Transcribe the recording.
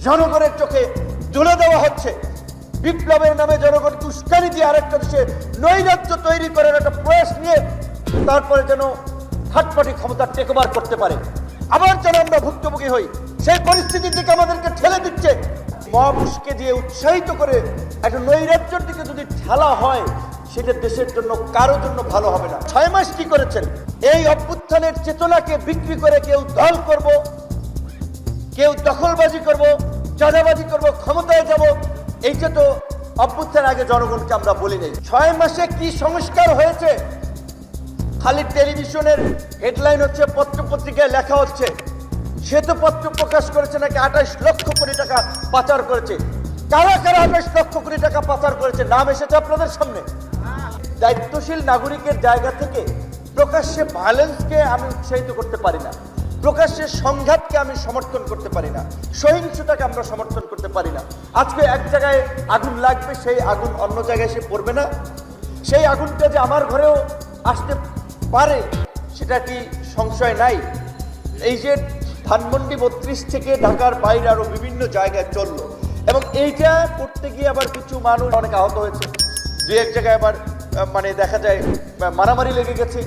জনগণের চোখে তুলে দেওয়া হচ্ছে। বিপ্লবের নামে জনগণকে উস্কানি দিয়ে আরেকটা দেশে নৈরাজ্য তৈরি করার একটা প্রয়াস নিয়ে তারপরে যেন থার্ড পার্টি ক্ষমতা টেক ওভার করতে পারে, আবার যেন আমরা ভুক্তভোগী হই, সেই পরিস্থিতির দিকে আমাদেরকে ঠেলে দিচ্ছে। মব উস্কে দিয়ে উৎসাহিত করে একটা নৈরাজ্যের দিকে যদি ঠেলা হয়, সেটা দেশের জন্য কারোর জন্য ভালো হবে না। 6 মাস কি করেছেন? এই অভ্যুত্থানের চেতনাকে বিক্রি করে কেউ দল করব, কেউ দখলবাজি করব, চাঁদাবাজি করব, ক্ষমতায় যাব, এইটা তো অভ্যুত্থানের আগে জনগণকে আমরা বলি নাই। 6 মাসে কি সংস্কার হয়েছে? খালি টেলিভিশনের হেডলাইন হচ্ছে, পত্র পত্রিকায় লেখা হচ্ছে, শ্বেতপত্র প্রকাশ করেছে নাকি 28 লক্ষ কোটি টাকা পাচার করেছে। কারা কারা 28 লক্ষ কোটি টাকা পাচার করেছে নাম এসেছে আপনাদের সামনে। দায়িত্বশীল নাগরিকের জায়গা থেকে প্রকাশ্যে ভায়োলেন্সকে আমি উৎসাহিত করতে পারি না, প্রকাশ্যে সংঘাতকে আমি সমর্থন করতে পারি না, সহিংসতাকে আমরা সমর্থন করতে পারি না। আজকে এক জায়গায় আগুন লাগবে, সেই আগুন অন্য জায়গায় এসে পড়বে না। সেই আগুনটা যে আমার ঘরেও আসতে পারে সেটা কি সংশয় নাই? এই যে ধানমন্ডি 32 থেকে ঢাকার বাইরে আরো বিভিন্ন জায়গায় চললো, এবং এইটা করতে গিয়ে আবার কিছু মানুষ অনেক আহত হয়েছে, দু এক জায়গায় আবার দেখা যায় মারামারি লেগে গেছে।